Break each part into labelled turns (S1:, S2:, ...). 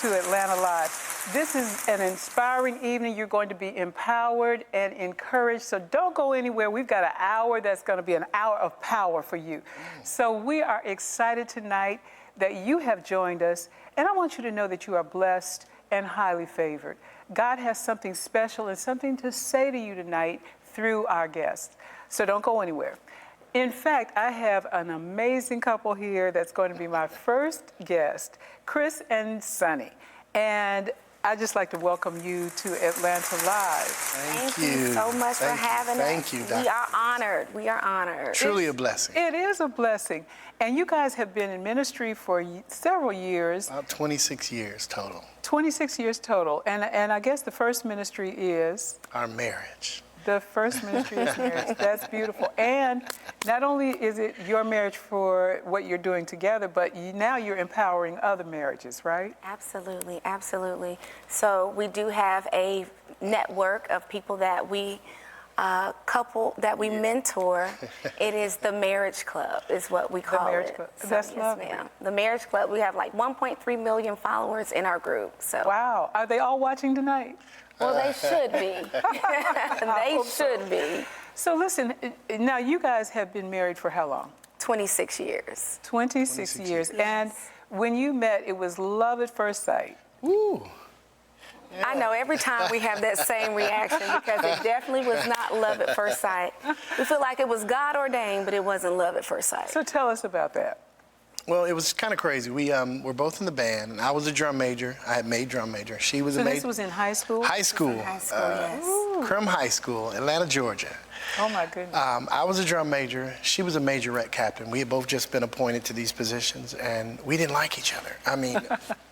S1: To Atlanta Live. This is an inspiring evening. You're going to be empowered and encouraged. So don't go anywhere. We've got an hour that's going to be an hour of power for you. So we are excited tonight that you have joined us. And I want you to know that you are blessed and highly favored. God has something special and something to say to you tonight through our guests. So don't go anywhere. In fact, I have an amazing couple here that's going to be my first guest, Kris and Sonny. And I'd just like to welcome you to Atlanta Live.
S2: Thank you so much for having us.
S3: Thank you, Dr.
S2: We are honored. We are honored.
S3: Truly a blessing.
S1: It is a blessing. And you guys have been in ministry for several years.
S3: About 26 years total.
S1: 26 years total. And I guess the first ministry is?
S3: Our marriage.
S1: The first ministry is marriage. That's beautiful. And not only is it your marriage for what you're doing together, but now you're empowering other marriages, right?
S2: Absolutely, absolutely. So we do have a network of people that we mentor. It is the Marriage Club, is what we call it.
S1: The Marriage Club.
S2: So,
S1: That's
S2: yes,
S1: lovely.
S2: ma'am. The Marriage Club. We have like 1.3 million followers in our group. So.
S1: Wow. Are they all watching tonight?
S2: Well, they should be. They should be.
S1: So listen, now you guys have been married for how long?
S2: 26 years.
S1: 26 years.
S2: Yes.
S1: And when you met, it was love at first sight.
S3: Ooh. Yeah.
S2: I know every time we have that same reaction because it definitely was not love at first sight. We feel like it was God ordained, but it wasn't love at first sight.
S1: So tell us about that.
S3: Well, it was kind of crazy. We were both in the band, and I was a drum major. I had made drum major. She was
S1: so
S3: a major.
S1: this was in high school?
S3: High school.
S2: High school, yes.
S3: Crum High School, Atlanta, Georgia.
S1: Oh, my goodness.
S3: I was a drum major. She was a majorette captain. We had both just been appointed to these positions, and we didn't like each other. I mean,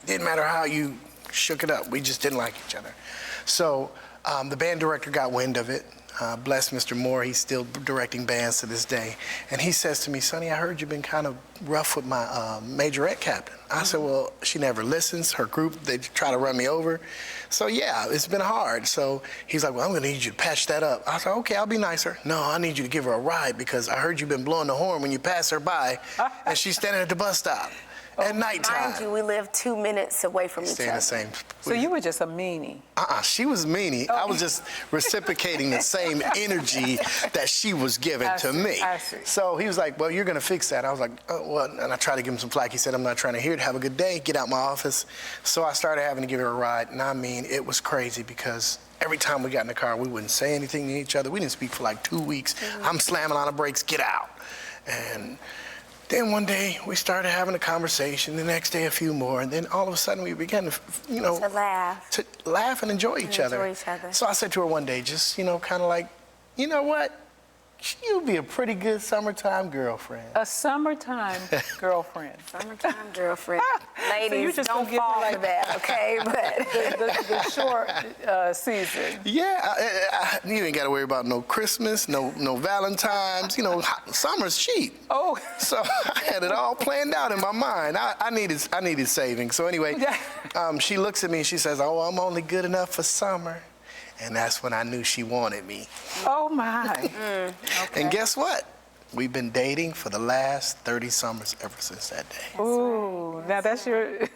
S3: didn't matter how you shook it up. We just didn't like each other. So the band director got wind of it. Bless Mr. Moore, he's still directing bands to this day. And he says to me, Sonny, I heard you've been kind of rough with my majorette captain. I said, well, she never listens. Her group, they try to run me over. So yeah, it's been hard. So he's like, well, I'm gonna need you to patch that up. I said, okay, I'll be nicer. No, I need you to give her a ride because I heard you've been blowing the horn when you pass her by and she's standing at the bus stop. At nighttime.
S2: Mind you, we live 2 minutes away from each other.
S3: Stay in the same.
S1: So you were just a meanie.
S3: She was a meanie. I was just reciprocating the same energy that she was giving to me.
S1: I see.
S3: So he was like, well, you're going to fix that. I was like, oh, what? And I tried to give him some flack. He said, I'm not trying to hear it. Have a good day. Get out my office. So I started having to give her a ride. And I mean, it was crazy because every time we got in the car, we wouldn't say anything to each other. We didn't speak for like 2 weeks. I'm slamming on the brakes, get out. And then one day we started having a conversation, the next day a few more, and then all of a sudden we began to,
S2: to
S3: laugh and enjoy each other. So I said to her one day, just, kind of like, you know what? You'd be a pretty good summertime girlfriend.
S1: A summertime girlfriend.
S2: Summertime girlfriend. Ladies,
S1: so
S2: don't fall for that, okay? But
S1: the short season.
S3: Yeah, you ain't got to worry about no Christmas, no Valentine's. Summer's cheap.
S1: Oh.
S3: So I had it all planned out in my mind. I needed savings. So anyway, she looks at me and she says, "Oh, I'm only good enough for summer." And that's when I knew she wanted me.
S1: Oh, my.
S2: Okay.
S3: And guess what? We've been dating for the last 30 summers ever since that day.
S1: Ooh, now that's your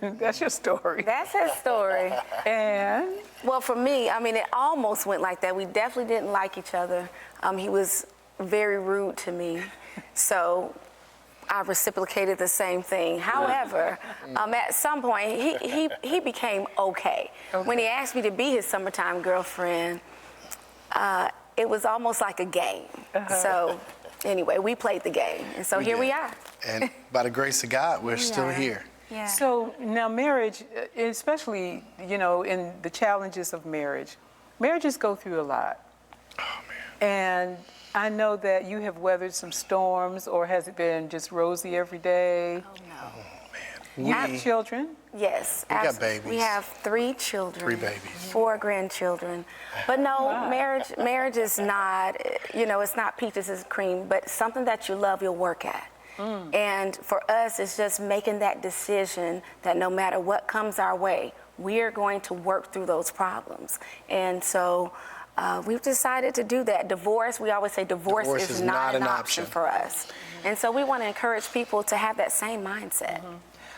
S1: story.
S2: That's his story.
S1: And?
S2: Well, for me, I mean, it almost went like that. We definitely didn't like each other. He was very rude to me. So I reciprocated the same thing. However, at some point, he became okay. When he asked me to be his summertime girlfriend, it was almost like a game. So anyway, we played the game. And so here we are.
S3: And by the grace of God, we're still here.
S2: Yeah.
S1: So now marriage, especially, in the challenges of marriage, marriages go through a lot.
S3: Oh, man.
S1: And I know that you have weathered some storms, or has it been just rosy every day?
S2: Oh, no.
S3: Oh, man.
S1: You have children?
S2: Yes.
S3: We got babies.
S2: We have 3 children.
S3: 3 babies.
S2: 4 grandchildren. But no, marriage is not, it's not peaches and cream, but something that you love, you'll work at. And for us, it's just making that decision that no matter what comes our way, we are going to work through those problems. And so we've decided to do that. Divorce, we always say divorce is not an option for us. And so we want to encourage people to have that same mindset.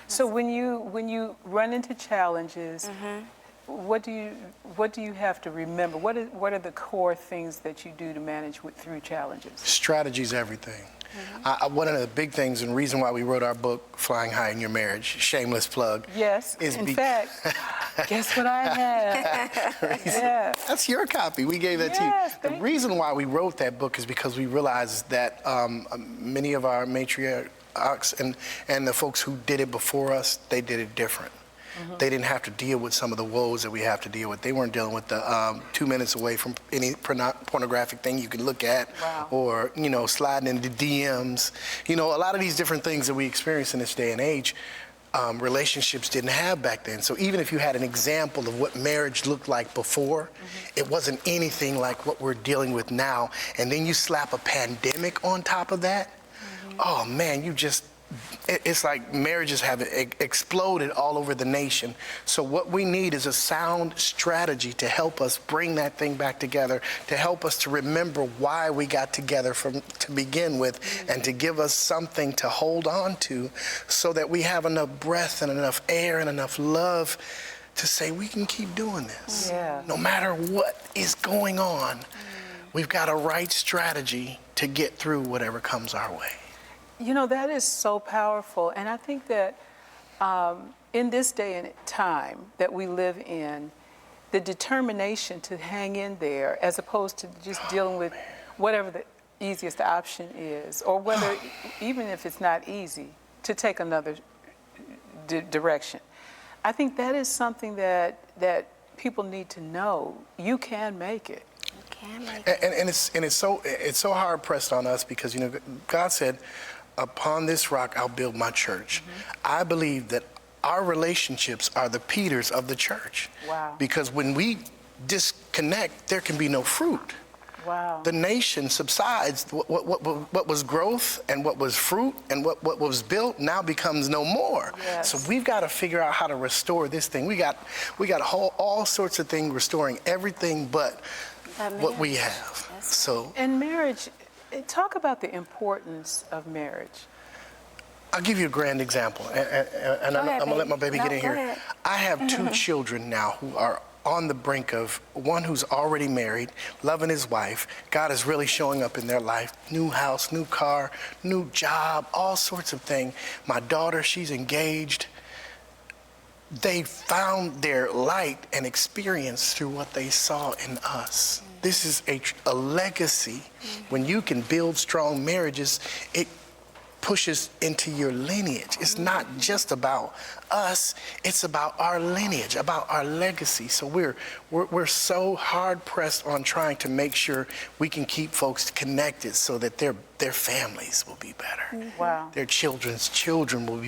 S1: So when you run into challenges, what do you have to remember? What are the core things that you do to manage through challenges? Strategy's
S3: everything. One of the big things and reason why we wrote our book, Flying High in Your Marriage, shameless plug.
S1: Yes, in fact, guess what I have? Yeah.
S3: That's your copy. We gave that to you. The reason why we wrote that book is because we realized that many of our matriarchs and the folks who did it before us, they did it different. They didn't have to deal with some of the woes that we have to deal with. They weren't dealing with the 2 minutes away from any pornographic thing you could look at, or sliding into DMs. A lot of these different things that we experience in this day and age, relationships didn't have back then. So even if you had an example of what marriage looked like before, it wasn't anything like what we're dealing with now. And then you slap a pandemic on top of that. Oh man, it's like marriages have exploded all over the nation. So what we need is a sound strategy to help us bring that thing back together, to help us to remember why we got together to begin with, and to give us something to hold on to so that we have enough breath and enough air and enough love to say we can keep doing this. No matter what is going on, we've got a right strategy to get through whatever comes our way.
S1: That is so powerful. And I think that in this day and time that we live in, the determination to hang in there as opposed to just dealing with whatever the easiest option is, or whether, even if it's not easy, to take another direction. I think that is something that people need to know. You can make it.
S2: You can make it.
S3: And it's so hard pressed on us because, God said, upon this rock, I'll build my church. I believe that our relationships are the Peters of the church.
S1: Wow.
S3: Because when we disconnect, there can be no fruit.
S1: Wow.
S3: The nation subsides. What was growth and what was fruit and what was built now becomes no more.
S1: Yes.
S3: So we've got to figure out how to restore this thing. We got all sorts of things restoring everything but what we have. So.
S1: And marriage. Talk about the importance of marriage.
S3: I'll give you a grand example, and I'm going to let my baby get in here.
S2: Ahead.
S3: I have 2 children now who are on the brink of one who's already married, loving his wife. God is really showing up in their life. New house, new car, new job, all sorts of things. My daughter, she's engaged. They found their light and experience through what they saw in us. This is a legacy. When you can build strong marriages, it pushes into your lineage. It's not just about us, it's about our lineage, about our legacy. So we're so hard pressed on trying to make sure we can keep folks connected so that their families will be better.
S1: Wow.
S3: Their children's children will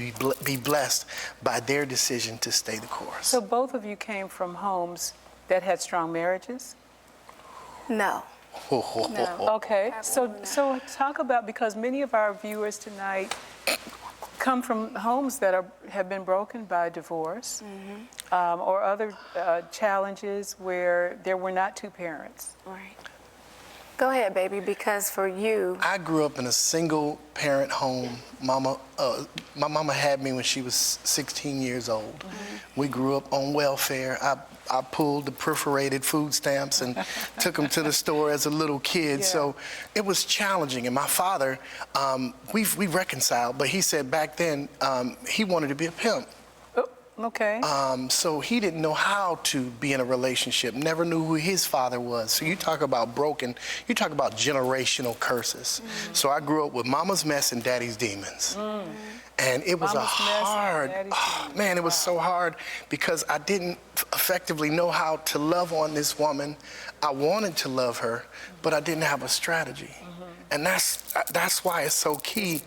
S3: be blessed by their decision to stay the course.
S1: So both of you came from homes that had strong marriages?
S2: No.
S1: No. Okay, so talk about, because many of our viewers tonight come from homes that have been broken by divorce, or other challenges where there were not 2 parents.
S2: Right. Go ahead, baby, because for you...
S3: I grew up in a single-parent home. My mama had me when she was 16 years old. We grew up on welfare. I pulled the perforated food stamps and took them to the store as a little kid. So it was challenging. And my father, we reconciled, but he said back then he wanted to be a pimp.
S1: Okay.
S3: So he didn't know how to be in a relationship, never knew who his father was. So you talk about broken, you talk about generational curses. So I grew up with mama's mess and daddy's demons. And it was it was so hard because I didn't effectively know how to love on this woman. I wanted to love her, but I didn't have a strategy. And that's why it's so key.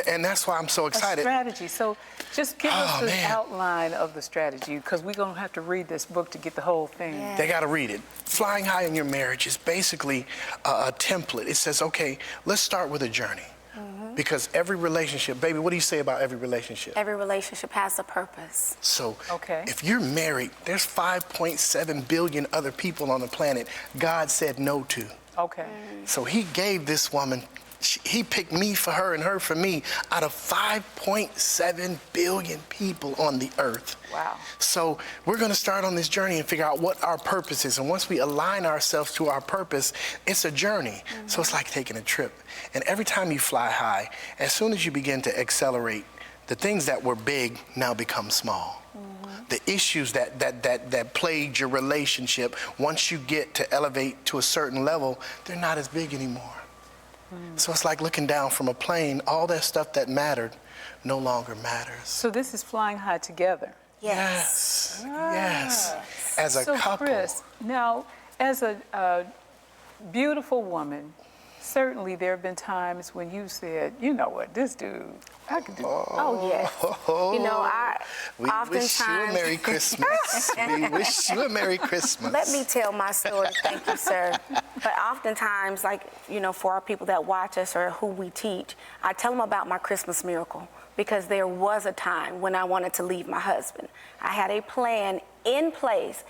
S3: And that's why I'm so excited.
S1: A strategy. So just give us the
S3: man.
S1: outline of the strategy, because we're going to have to read this book to get the whole thing.
S2: Yeah.
S3: They got to read it. Flying High in Your Marriage is basically a template. It says, okay, let's start with a journey. Because every relationship, baby, what do you say about every relationship?
S2: Every relationship has a purpose.
S3: So
S1: Okay.
S3: if you're married, there's 5.7 billion other people on the planet God said no to.
S1: Okay.
S3: So he gave this woman, he picked me for her and her for me out of 5.7 billion people on the earth.
S1: Wow.
S3: So we're going to start on this journey and figure out what our purpose is. And once we align ourselves to our purpose, it's a journey. So it's like taking a trip. And every time you fly high, as soon as you begin to accelerate, the things that were big now become small. The issues that plagued your relationship, once you get to elevate to a certain level, they're not as big anymore. So it's like looking down from a plane. All that stuff that mattered no longer matters.
S1: So this is Flying High together.
S3: Yes. Yes. As a
S1: So
S3: couple.
S1: Kris, now, as a beautiful woman, certainly there have been times when you said, you know what, this dude, I could do.
S2: Oh, yes. You know,
S3: We wish you a Merry Christmas. We wish you a Merry Christmas.
S2: Let me tell my story. Thank you, sir. But oftentimes, like, you know, for our people that watch us or who we teach, I tell them about my Christmas miracle, because there was a time when I wanted to leave my husband. I had a plan in place.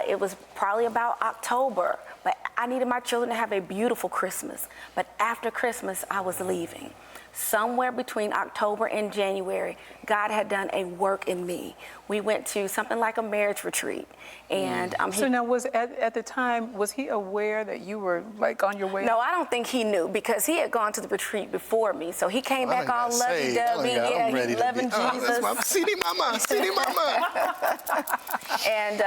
S2: It was probably about October, but I needed my children to have a beautiful Christmas. But after Christmas, I was leaving. Somewhere between October and January, God had done a work in me. We went to something like a marriage retreat. And
S1: So now, was at the time, was he aware that you were like on your way?
S2: No, I don't think he knew, because he had gone to the retreat before me. So he came back all lovey-dovey. Yeah, he loving Jesus.
S3: CD mama, CD mama.
S2: And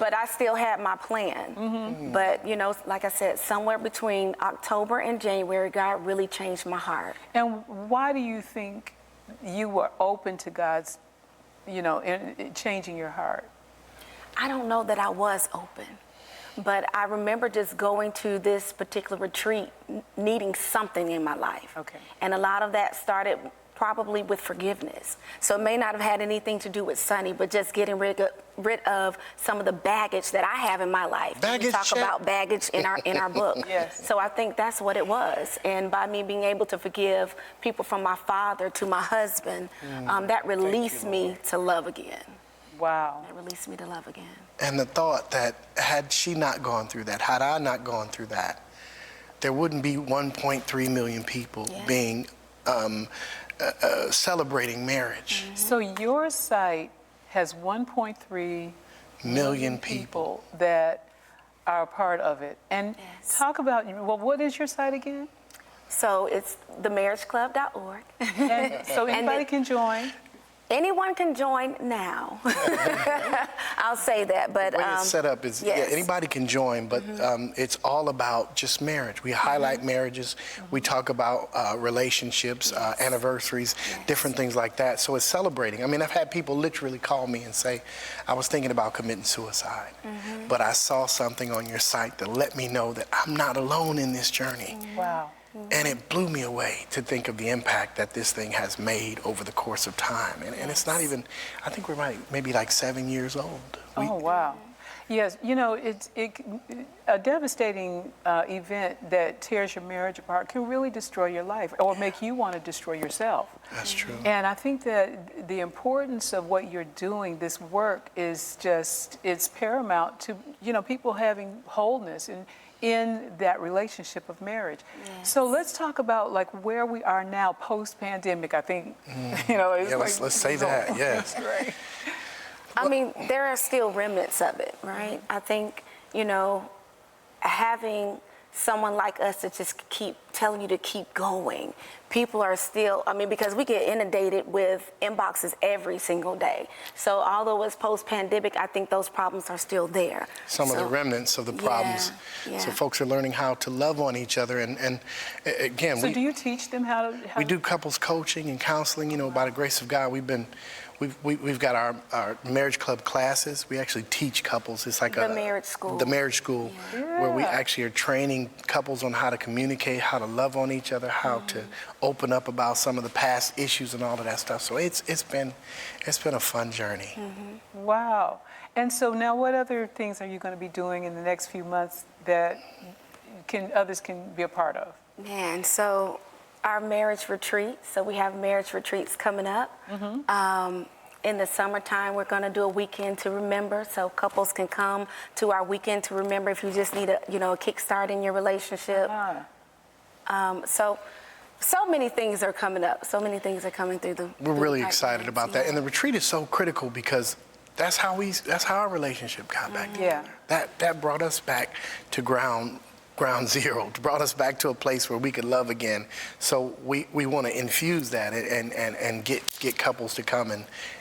S2: but I still had my plan. But you know, like I said, somewhere between October and January, God really changed my heart.
S1: And why do you think you were open to God's, you know, in changing your heart?
S2: I don't know that I was open, but I remember just going to this particular retreat needing something in my life.
S1: Okay.
S2: And a lot of that started probably with forgiveness. So it may not have had anything to do with Sonny, but just getting rid of some of the baggage that I have in my life.
S3: Baggage
S2: We talk
S3: check.
S2: about baggage in our book.
S1: Yes.
S2: So I think that's what it was. And by me being able to forgive people, from my father to my husband, that released me to love again.
S1: Wow.
S2: That released me to love again.
S3: And the thought that had she not gone through that, had I not gone through that, there wouldn't be 1.3 million people being celebrating marriage.
S1: So your site has 1.3
S3: Million people.
S1: that are a part of it. And
S2: Yes.
S1: talk about, well, what is your site again?
S2: So it's themarriageclub.org.
S1: And so anybody can join.
S2: Anyone can join now. I'll say that, but
S3: The way it's set up is,
S2: yes.
S3: anybody can join, but it's all about just marriage. We highlight marriages. We talk about relationships, anniversaries, different things like that. So it's celebrating. I mean, I've had people literally call me and say, I was thinking about committing suicide, but I saw something on your site that let me know that I'm not alone in this journey.
S1: Wow.
S3: And it blew me away to think of the impact that this thing has made over the course of time. And it's not even, I think we're maybe like 7 years old.
S1: Oh, wow. Yes, you know, it's a devastating event that tears your marriage apart can really destroy your life or make you want to destroy yourself.
S3: That's true.
S1: And I think that the importance of what you're doing, this work, is just, it's paramount to, you know, people having wholeness in that relationship of marriage.
S2: Yes.
S1: So let's talk about like where we are now post-pandemic. I think, you know, it's
S3: Yeah,
S1: like,
S3: let's say that, yes.
S1: Right.
S2: I mean, there are still remnants of it, right? I think, you know, having someone like us to just keep telling you to keep going, people are still, I mean, because we get inundated with inboxes every single day. So although it's post-pandemic, I think those problems are still there.
S3: Some of the remnants of the problems.
S2: Yeah.
S3: So folks are learning how to love on each other. And again,
S1: So do you teach them how to?
S3: we do couples coaching and counseling. You know, by the grace of God, we've got our marriage club classes. We actually teach couples. It's like
S2: The marriage school.
S3: The marriage school, where we actually are training couples on how to communicate, how to love on each other, how to open up about some of the past issues and all of that stuff. So it's been a fun journey.
S1: Wow. And so now, what other things are you going to be doing in the next few months that others can be a part of?
S2: Man, so our marriage retreat. So we have marriage retreats coming up. In the summertime, we're going to do a weekend to remember. So couples can come to our weekend to remember if you just need a kickstart in your relationship. So many things are coming up. So many things are coming through the.
S3: We're really excited about that. And the retreat is so critical because that's how our relationship got back together. That brought us back to ground zero, brought us back to a place where we could love again. So we want to infuse that and get couples to come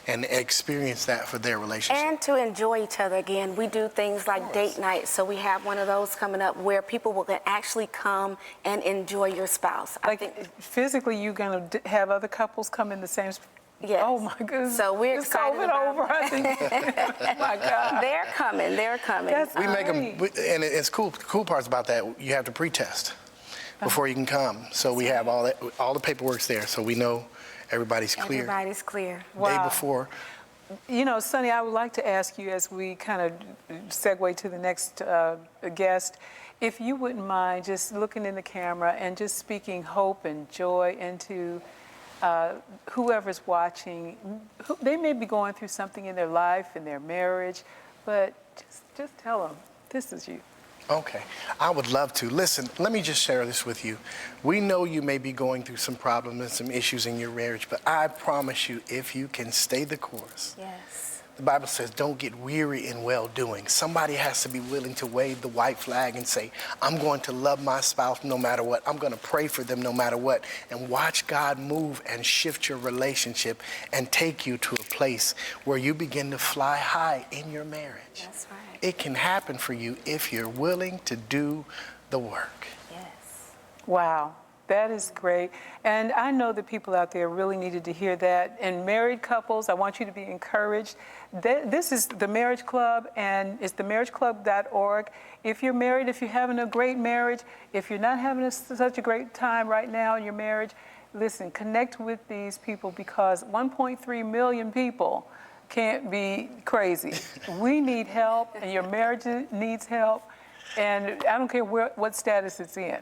S3: and experience that for their relationship.
S2: And to enjoy each other again. We do things like date night. So we have one of those coming up where people will actually come and enjoy your spouse.
S1: Like physically, you're going to have other couples come in the same.
S2: Yes.
S1: Oh my goodness.
S2: So we're
S1: Is
S2: excited
S1: COVID
S2: about
S1: over? I think. Oh my God.
S2: They're coming.
S1: That's
S3: We make them,
S1: great.
S3: and it's cool. Cool parts about that, you have to pre-test before you can come. So we have all the paperwork's there, so we know everybody's clear.
S2: Everybody's clear.
S3: Day before.
S1: You know, Sonny, I would like to ask you as we kind of segue to the next guest, if you wouldn't mind just looking in the camera and just speaking hope and joy into whoever's watching. They may be going through something in their life, in their marriage, but just tell them, this is you.
S3: Okay, I would love to. Listen, let me just share this with you. We know you may be going through some problems and some issues in your marriage, but I promise you, if you can stay the course.
S2: Yes.
S3: The Bible says, don't get weary in well-doing. Somebody has to be willing to wave the white flag and say, I'm going to love my spouse no matter what. I'm going to pray for them no matter what. And watch God move and shift your relationship and take you to a place where you begin to fly high in your marriage.
S2: That's right.
S3: It can happen for you if you're willing to do the work.
S2: Yes.
S1: Wow. That is great. And I know that people out there really needed to hear that. And married couples, I want you to be encouraged. This is the Marriage Club, and it's themarriageclub.org. If you're married, if you're having a great marriage, if you're not having such a great time right now in your marriage, listen, connect with these people because 1.3 million people can't be crazy. We need help, and your marriage needs help. And I don't care what status it's in.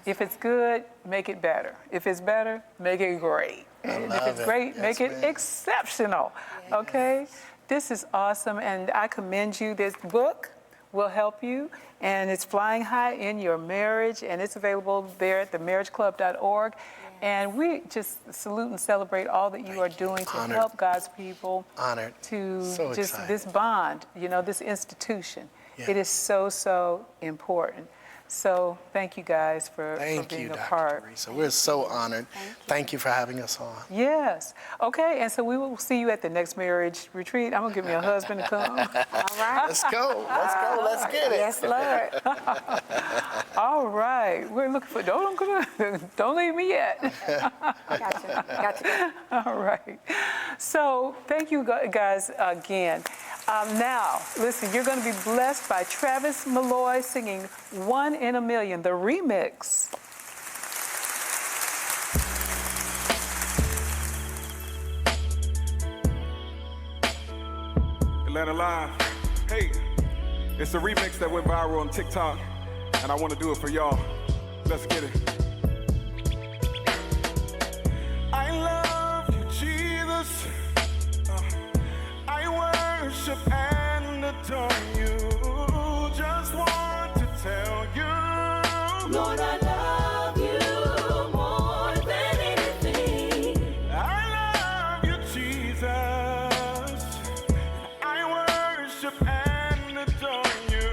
S1: If it's good, make it better. If it's better, make it great. And if it's great, make it exceptional. Yes. Okay? This is awesome, and I commend you. This book will help you, and it's Flying High in Your Marriage, and it's available there at themarriageclub.org. Yes. And we just salute and celebrate all that you are doing to help God's people.
S3: Honored.
S1: To
S3: so
S1: just
S3: excited.
S1: This bond, this institution.
S3: Yeah.
S1: It is so, so important. So thank you guys for being a part.
S3: Teresa. We're so honored. Thank you for having us on.
S1: Yes. Okay, and so we will see you at the next marriage retreat. I'm going to get me a husband to come.
S2: All right.
S3: Let's go. Let's go. Let's get it.
S2: Yes, Lord.
S1: All right. We're looking for, don't leave me yet.
S2: Gotcha.
S1: All right. So thank you guys again. Now, listen, you're going to be blessed by Travis Malloy singing One in a Million, the remix.
S4: Atlanta Live. Hey, it's a remix that went viral on TikTok, and I want to do it for y'all. Let's get it. I love you, Jesus. I worship and adore you. Just want to tell you, Lord, I love you more than anything. I love you, Jesus. I worship and adore you.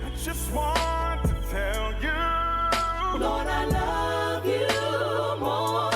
S4: I just want to tell you, Lord, I love you more.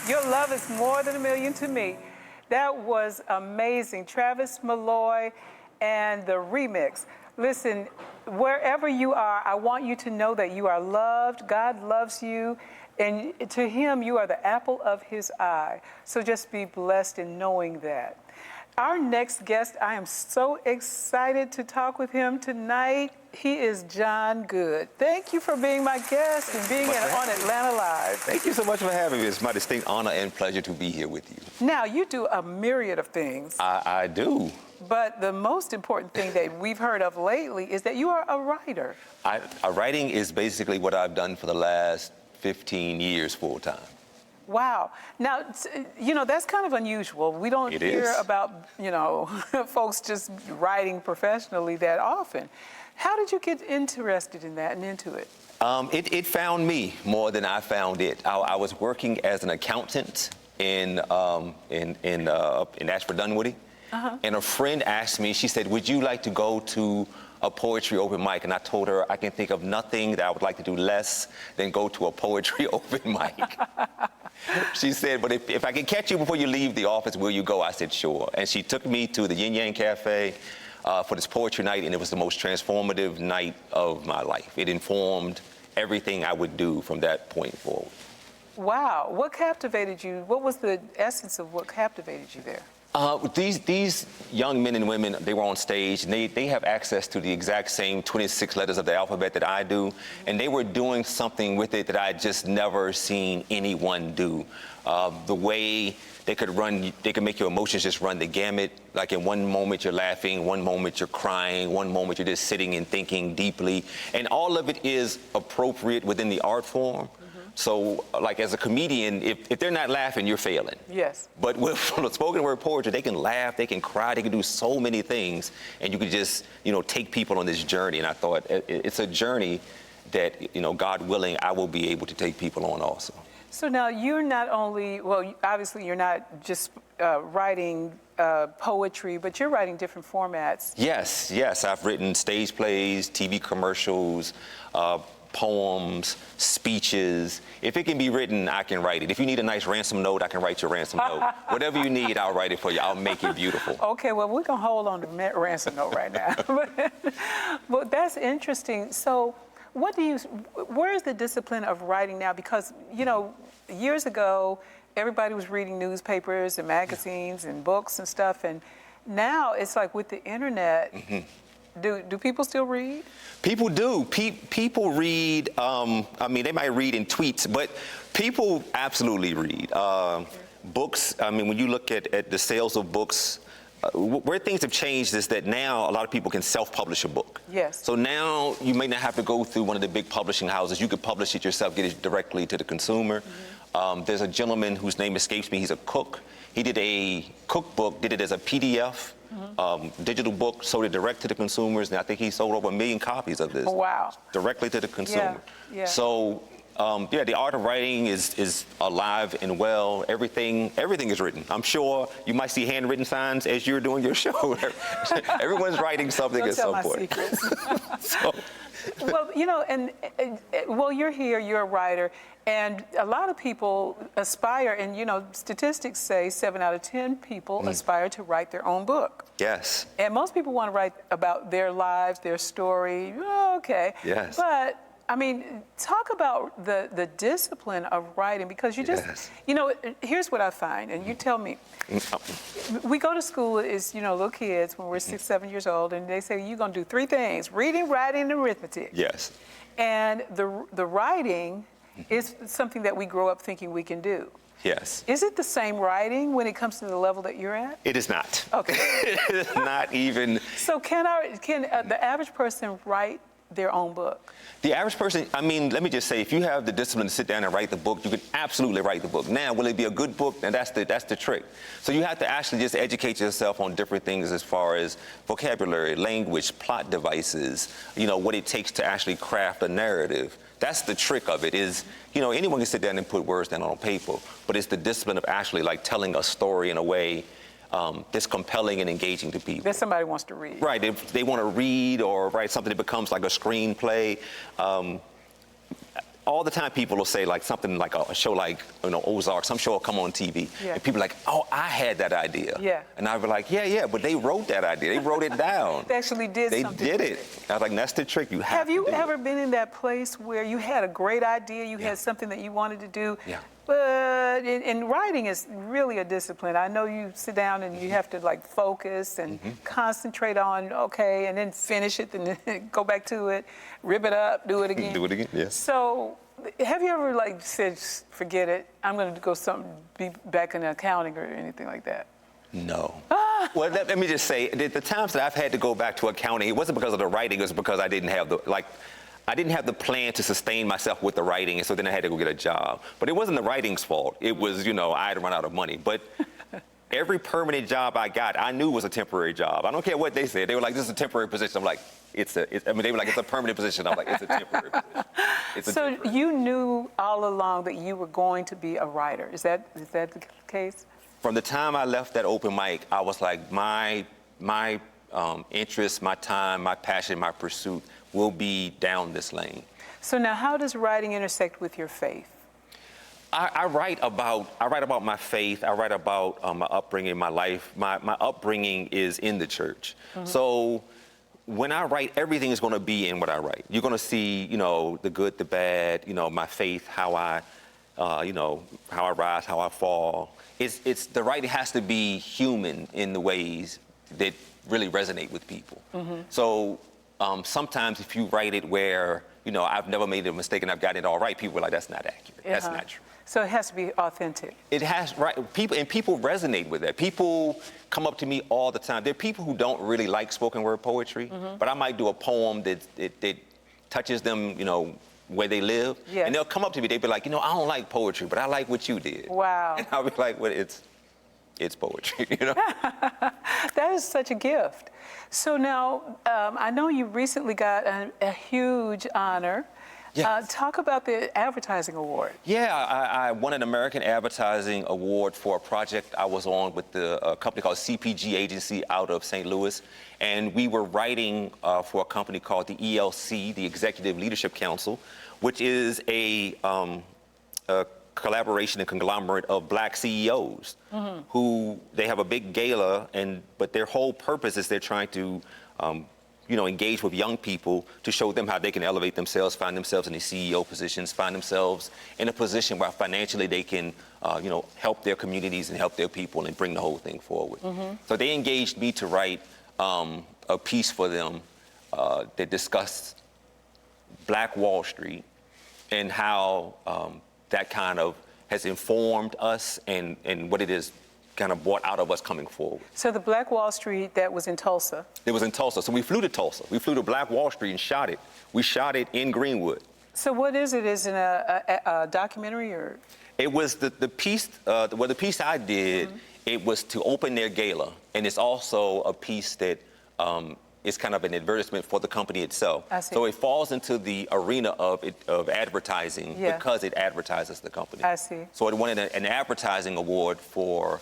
S1: Your love is more than a million to me. That was amazing. Travis Malloy and the remix. Listen, wherever you are, I want you to know that you are loved. God loves you. And to him, you are the apple of his eye. So just be blessed in knowing that. Our next guest, I am so excited to talk with him tonight. He is Jon Goode. Thank you for being my guest and being on Atlanta Live.
S5: Thank you so much for having me. It's my distinct honor and pleasure to be here with you.
S1: Now, you do a myriad of things.
S5: I do.
S1: But the most important thing that we've heard of lately is that you are a writer.
S5: Writing is basically what I've done for the last 15 years full time.
S1: Wow. Now, you know, that's kind of unusual. We don't hear about, you know, folks just writing professionally that often. How did you get interested in that and into it?
S5: It found me more than I found it. I was working as an accountant in Ashford Dunwoody. And a friend asked me, she said, would you like to go to a poetry open mic? And I told her I can think of nothing that I would like to do less than go to a poetry open mic. She said, but if I can catch you before you leave the office, will you go? I said, sure. And she took me to the Yin Yang Cafe for this poetry night, and it was the most transformative night of my life. It informed everything I would do from that point forward.
S1: Wow. What captivated you? What was the essence of what captivated you there?
S5: These young men and women, they were on stage, and they have access to the exact same 26 letters of the alphabet that I do, and they were doing something with it that I just never seen anyone do. The way they could make your emotions just run the gamut. Like in one moment you're laughing, one moment you're crying, one moment you're just sitting and thinking deeply, and all of it is appropriate within the art form. So, like, as a comedian, if they're not laughing, you're failing.
S1: Yes.
S5: But with spoken word poetry, they can laugh, they can cry, they can do so many things, and you can just, you know, take people on this journey. And I thought it's a journey that, you know, God willing, I will be able to take people on also.
S1: So now you're not only, well, obviously you're not just writing poetry, but you're writing different formats.
S5: Yes. I've written stage plays, TV commercials, poems, speeches. If it can be written, I can write it. If you need a nice ransom note, I can write your ransom note. Whatever you need, I'll write it for you. I'll make it beautiful.
S1: Okay, well, we're going to hold on to the ransom note right now. But that's interesting. So where is the discipline of writing now? Because, you know, years ago, everybody was reading newspapers and magazines and books and stuff. And now it's like with the internet, do people still read?
S5: People do. People read. I mean, they might read in tweets, but people absolutely read. Books, I mean, when you look at the sales of books, where things have changed is that now a lot of people can self-publish a book.
S1: Yes.
S5: So now you may not have to go through one of the big publishing houses. You could publish it yourself, get it directly to the consumer. There's a gentleman whose name escapes me. He's a cook. He did a cookbook, did it as a PDF. Digital book, sold it direct to the consumers, and I think he sold over 1 million copies of this.
S1: Wow.
S5: Directly to the consumer.
S1: Yeah.
S5: So, the art of writing is alive and well. Everything is written. I'm sure you might see handwritten signs as you're doing your show. Everyone's writing something at some point. So.
S1: Well, you know, and you're here, you're a writer, and a lot of people aspire, and, you know, statistics say 7 out of 10 people aspire to write their own book.
S5: Yes.
S1: And most people want to write about their lives, their story. Okay.
S5: Yes.
S1: But, I mean, talk about the discipline of writing, because you just, you know, here's what I find, and you tell me. We go to school as, you know, little kids when we're 6, 7 years old, and they say, you're going to do 3 things: reading, writing, and arithmetic.
S5: Yes.
S1: And the writing is something that we grow up thinking we can do.
S5: Yes.
S1: Is it the same writing when it comes to the level that you're at?
S5: It is not.
S1: Okay.
S5: It is not even.
S1: So can the average person write their own book?
S5: The average person, I mean, let me just say, if you have the discipline to sit down and write the book, you can absolutely write the book. Now, will it be a good book? And that's the trick. So you have to actually just educate yourself on different things as far as vocabulary, language, plot devices, you know, what it takes to actually craft a narrative. That's the trick of it is, you know, anyone can sit down and put words down on paper, but it's the discipline of actually like telling a story in a way that's compelling and engaging to people.
S1: That somebody wants to read.
S5: Right, they want to read or write something that becomes like a screenplay. all the time people will say like something like a show like, Ozark, some show will come on TV,
S1: Yeah.
S5: and people are like, oh, I had that idea.
S1: Yeah.
S5: And I'd be like, yeah, but they wrote that idea. They wrote it down.
S1: They actually did
S5: They
S1: something.
S5: did
S1: with
S5: it. I was like, that's the trick. You have
S1: Have you
S5: to do
S1: ever
S5: it.
S1: been in that place where you had a great idea, you
S5: Yeah.
S1: had something that you wanted to do,
S5: Yeah.
S1: but and writing is really a discipline. I know you sit down and you have to like focus and concentrate on, okay, and then finish it, and then go back to it, rip it up, do it again.
S5: Do it again, yes.
S1: So have you ever like said, forget it, I'm going to go be back in accounting or anything like that?
S5: No. Well, let me just say, the times that I've had to go back to accounting, it wasn't because of the writing, it was because I didn't have the plan to sustain myself with the writing, and so then I had to go get a job. But it wasn't the writing's fault. It was, I had to run out of money. But every permanent job I got, I knew was a temporary job. I don't care what they said. They were like, this is a temporary position. I'm like, they were like, it's a permanent position. I'm like, it's a temporary position.
S1: So you knew all along that you were going to be a writer. Is that the case?
S5: From the time I left that open mic, I was like, my interest, my time, my passion, my pursuit will be down this lane.
S1: So now how does writing intersect with your faith?
S5: I write about my faith. I write about my upbringing, my life. My upbringing is in the church. So when I write, everything is going to be in what I write. You're going to see, the good, the bad, my faith, how I rise, how I fall. It's the writing has to be human in the ways that really resonate with people. So sometimes if you write it where, I've never made a mistake and I've gotten it all right, people are like, that's not accurate. That's not true.
S1: So it has to be authentic.
S5: It has, right? People resonate with that. People come up to me all the time. There are people who don't really like spoken word poetry, but I might do a poem that touches them, where they live.
S1: Yes.
S5: And they'll come up to me, they'll be like, I don't like poetry, but I like what you did.
S1: Wow.
S5: And I'll be like, well, it's poetry,
S1: That is such a gift. So now, I know you recently got a huge honor.
S5: Yes.
S1: Talk about the advertising award.
S5: Yeah, I won an American Advertising Award for a project I was on with a company called CPG Agency out of St. Louis. And we were writing for a company called the ELC, the Executive Leadership Council, which is a collaboration and conglomerate of black CEOs who they have a big gala, but their whole purpose is they're trying to engage with young people to show them how they can elevate themselves, find themselves in the CEO positions, find themselves in a position where financially they can, help their communities and help their people and bring the whole thing forward. So they engaged me to write a piece for them that discussed Black Wall Street and how that kind of has informed us and what it is kind of brought out of us coming forward.
S1: So the Black Wall Street, that was in Tulsa.
S5: It was in Tulsa. So we flew to Tulsa. We flew to Black Wall Street and shot it. We shot it in Greenwood.
S1: So what is it? Is it a documentary or?
S5: It was the piece, the piece I did, it was to open their gala. And it's also a piece that is kind of an advertisement for the company itself.
S1: I see.
S5: So it falls into the arena of advertising because it advertises the company.
S1: I see.
S5: So it won an advertising award for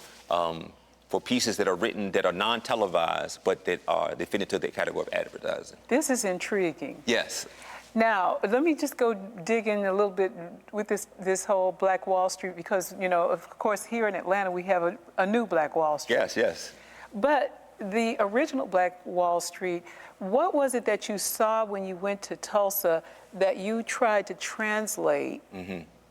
S5: pieces that are written that are non-televised, but that fit into the category of advertising.
S1: This is intriguing.
S5: Yes.
S1: Now, let me just go dig in a little bit with this whole Black Wall Street, because, of course, here in Atlanta, we have a new Black Wall Street.
S5: Yes, yes.
S1: But the original Black Wall Street, what was it that you saw when you went to Tulsa that you tried to translate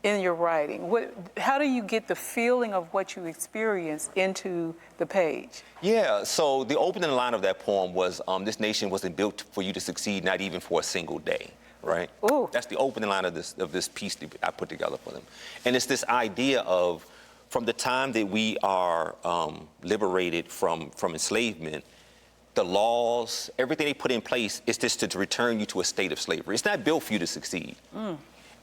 S1: in your writing? How do you get the feeling of what you experienced into the page? Yeah,
S5: so the opening line of that poem was, this nation wasn't built for you to succeed, not even for a single day, right?
S1: Ooh.
S5: That's the opening line of this piece that I put together for them. And it's this idea of, from the time that we are liberated from enslavement, the laws, everything they put in place is just to return you to a state of slavery. It's not built for you to succeed.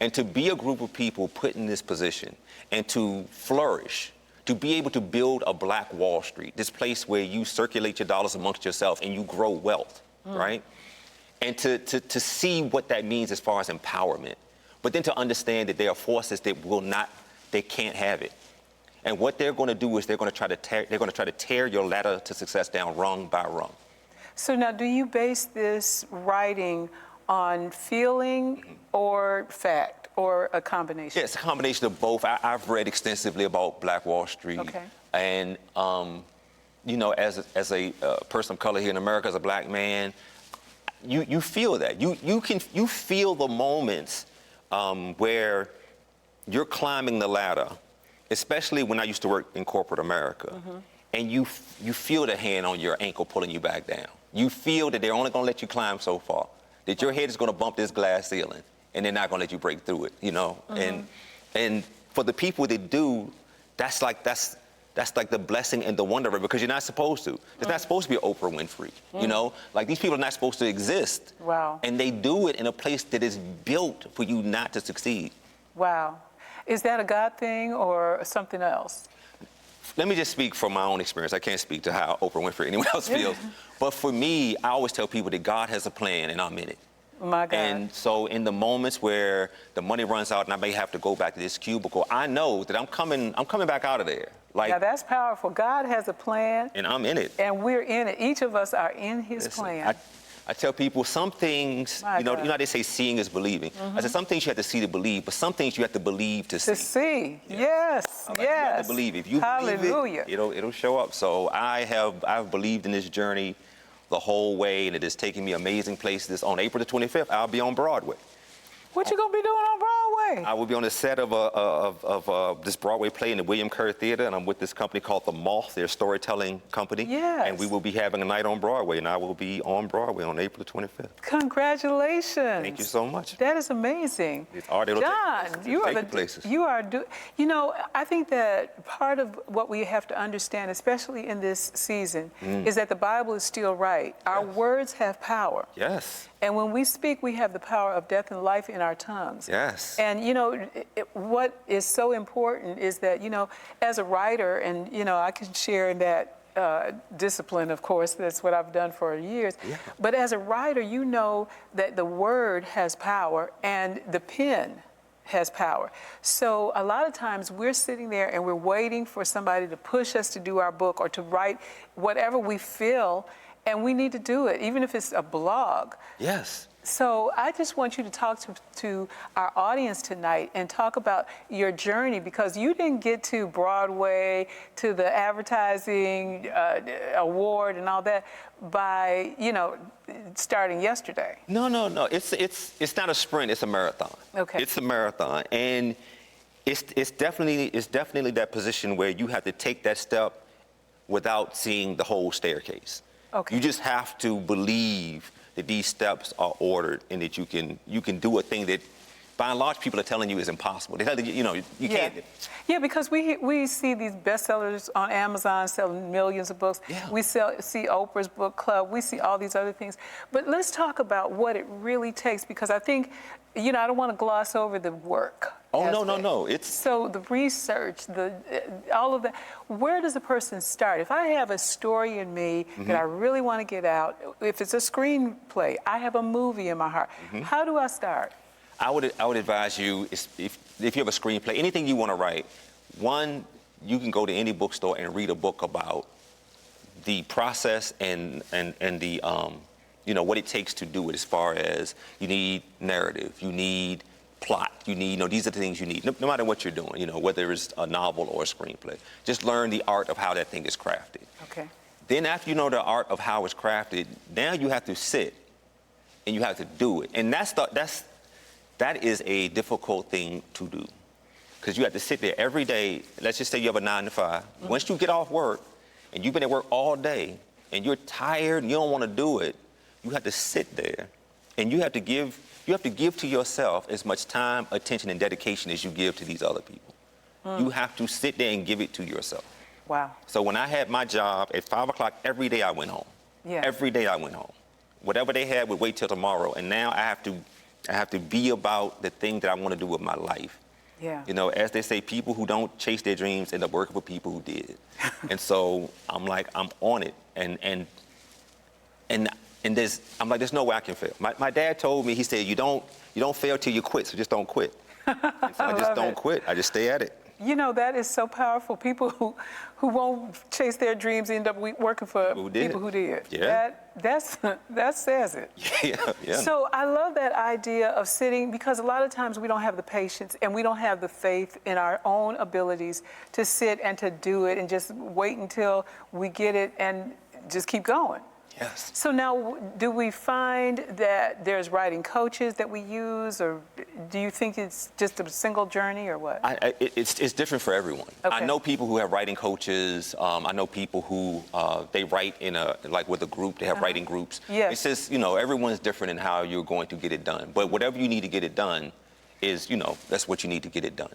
S5: And to be a group of people put in this position and to flourish, to be able to build a Black Wall Street, this place where you circulate your dollars amongst yourself and you grow wealth, right? And to see what that means as far as empowerment, but then to understand that there are forces that they can't have it. And what they're going to do is they're going to try to tear your ladder to success down rung by rung.
S1: So now, do you base this writing on feeling or fact or a combination?
S5: Yeah, it's a combination of both. I've read extensively about Black Wall Street.
S1: Okay.
S5: And, you know, as a person of color here in America, as a black man, you feel that. You feel the moments where you're climbing the ladder, especially when I used to work in corporate America, and you feel the hand on your ankle pulling you back down. You feel that they're only going to let you climb so far, that your head is going to bump this glass ceiling, and they're not going to let you break through it, you know? And for the people that do, that's like the blessing and the wonder of it, because you're not supposed to. There's not supposed to be an Oprah Winfrey, you know? Like, these people are not supposed to exist.
S1: Wow.
S5: And they do it in a place that is built for you not to succeed.
S1: Wow. Is that a God thing or something else?
S5: Let me just speak from my own experience. I can't speak to how Oprah Winfrey or anyone else feels. But for me, I always tell people that God has a plan and I'm in it.
S1: My God.
S5: And so in the moments where the money runs out and I may have to go back to this cubicle, I know that I'm coming back out of there. Like,
S1: now that's powerful. God has a plan.
S5: And I'm in it.
S1: And we're in it. Each of us are in his
S5: Listen,
S1: plan.
S5: I tell people some things,
S1: My
S5: you know
S1: God.
S5: how they say seeing is believing. I said some things you have to see to believe, but some things you have to believe to see.
S1: To see. Yes.
S5: Like,
S1: Yes.
S5: You have to believe. If you
S1: Hallelujah.
S5: believe it, it'll show up. So I've believed in this journey the whole way, and it has taken me amazing places. On April the 25th, I'll be on Broadway.
S1: What you gonna be doing on Broadway?
S5: I will be on the set of this Broadway play in the William Kerr Theater, and I'm with this company called The Moth. They're a storytelling company.
S1: Yes.
S5: And we will be having a night on Broadway, and I will be on Broadway on April the 25th.
S1: Congratulations.
S5: Thank you so much.
S1: That is amazing.
S5: It's art, it'll
S1: John,
S5: take
S1: you are
S5: you places.
S1: you are you know, I think that part of what we have to understand, especially in this season, is that the Bible is still right. Our words have power.
S5: Yes.
S1: And when we speak, we have the power of death and life in our tongues.
S5: Yes.
S1: And, you know, what is so important is that, you know, as a writer, and, you know, I can share in that discipline, of course, that's what I've done for years.
S5: Yeah.
S1: But as a writer, you know that the word has power and the pen has power. So a lot of times we're sitting there and we're waiting for somebody to push us to do our book or to write whatever we feel, and we need to do it, even if it's a blog.
S5: Yes.
S1: So I just want you to talk to our audience tonight and talk about your journey, because you didn't get to Broadway, to the advertising award and all that by, you know, starting yesterday.
S5: No. It's not a sprint. It's a marathon.
S1: Okay.
S5: It's a marathon, and it's definitely that position where you have to take that step without seeing the whole staircase.
S1: Okay.
S5: You just have to believe that these steps are ordered and that you can do a thing that, by and large, people are telling you is impossible. They tell you, you know, you can't.
S1: Yeah, because we see these bestsellers on Amazon selling millions of books.
S5: Yeah.
S1: We see Oprah's book club. We see all these other things. But let's talk about what it really takes, because I think, you know, I don't want to gloss over the work.
S5: Oh,
S1: aspect.
S5: no. It's
S1: So the research, all of that, where does a person start? If I have a story in me that I really want to get out, if it's a screenplay, I have a movie in my heart, how do I start?
S5: I would advise you, if you have a screenplay, anything you want to write, one, you can go to any bookstore and read a book about the process and the you know, what it takes to do it, as far as you need narrative, you need plot, you need, you know, these are the things you need, no matter what you're doing, you know, whether it's a novel or a screenplay. Just learn the art of how that thing is crafted.
S1: Okay.
S5: Then after you know the art of how it's crafted, now you have to sit and you have to do it. And that is a difficult thing to do, because you have to sit there every day. Let's just say you have a 9 to 5. Once you get off work and you've been at work all day and you're tired and you don't want to do it, you have to sit there and you have to give to yourself as much time, attention, and dedication as you give to these other people. You have to sit there and give it to yourself.
S1: Wow.
S5: So when I had my job at 5 o'clock, every day I went home.
S1: Yeah.
S5: Every day I went home. Whatever they had would wait till tomorrow. And now I have to be about the thing that I want to do with my life.
S1: Yeah.
S5: You know, as they say, people who don't chase their dreams end up working for people who did. And so I'm on it. And there's no way I can fail. My dad told me, he said, you don't fail till you quit, so just don't quit. And so I just don't quit. I just stay at it.
S1: You know, that is so powerful. People who won't chase their dreams end up working for people who did.
S5: Yeah.
S1: That says it.
S5: Yeah.
S1: So I love that idea of sitting, because a lot of times we don't have the patience and we don't have the faith in our own abilities to sit and to do it and just wait until we get it and just keep going.
S5: Yes.
S1: So now, do we find that there's writing coaches that we use, or do you think it's just a single journey, or what?
S5: It's different for everyone.
S1: Okay.
S5: I know people who have writing coaches. I know people who they write with a group. They have writing groups.
S1: Yes.
S5: It's just, everyone's different in how you're going to get it done. But whatever you need to get it done is, that's what you need to get it done.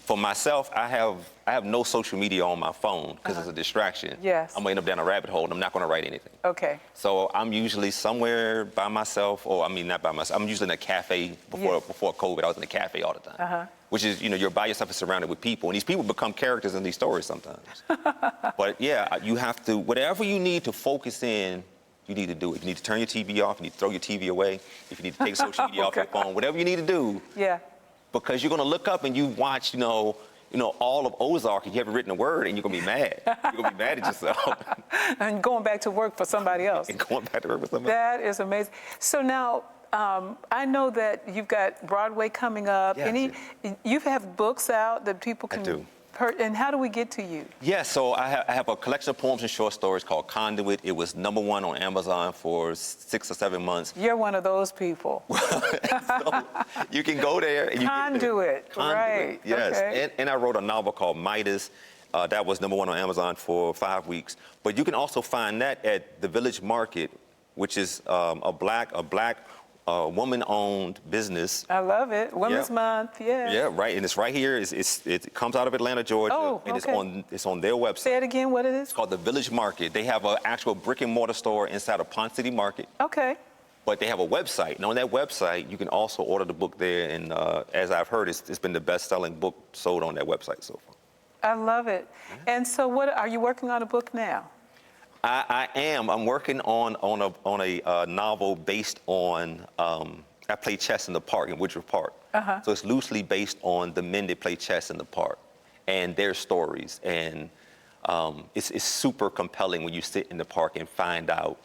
S5: For myself, I have no social media on my phone because it's a distraction.
S1: Yes.
S5: I'm going to end up down a rabbit hole and I'm not going to write anything.
S1: Okay.
S5: So I'm usually somewhere by myself, not by myself. I'm usually in a cafe before COVID. I was in a cafe all the time. Which is, you're by yourself and surrounded with people. And these people become characters in these stories sometimes. But yeah, you have to, whatever you need to focus in, you need to do it. You need to turn your TV off. You need to throw your TV away. If you need to take social media off your phone, whatever you need to do.
S1: Yeah.
S5: Because you're going to look up and you watch, all of Ozark, and you haven't written a word, and you're going to be mad. You're going to be mad at yourself.
S1: And going back to work for somebody else.
S5: And going back to work for somebody else.
S1: That is amazing. So now, I know that you've got Broadway coming up.
S5: Yes,
S1: You have books out that people can...
S5: I do.
S1: And how do we get to you?
S5: Yeah, so I have a collection of poems and short stories called Conduit. It was #1 on Amazon for 6 or 7 months.
S1: You're one of those people.
S5: So you can go there. And
S1: Conduit, right.
S5: Yes,
S1: okay.
S5: and I wrote a novel called Midas. That was #1 on Amazon for 5 weeks. But you can also find that at the Village Market, which is a black woman-owned business.
S1: I love it. Women's Month, yeah.
S5: Yeah, right. And it's right here. It comes out of Atlanta, Georgia.
S1: Oh,
S5: and
S1: okay.
S5: it's on their website.
S1: Say it again, what it is?
S5: It's called the Village Market. They have an actual brick and mortar store inside of Pond City Market.
S1: Okay.
S5: But they have a website. And on that website, you can also order the book there. And as I've heard, it's been the best-selling book sold on that website so far.
S1: I love it. Yeah. And so are you working on a book now?
S5: I am. I'm working on a novel based on, I play chess in the park, in Woodruff Park. So it's loosely based on the men that play chess in the park and their stories. And it's super compelling when you sit in the park and find out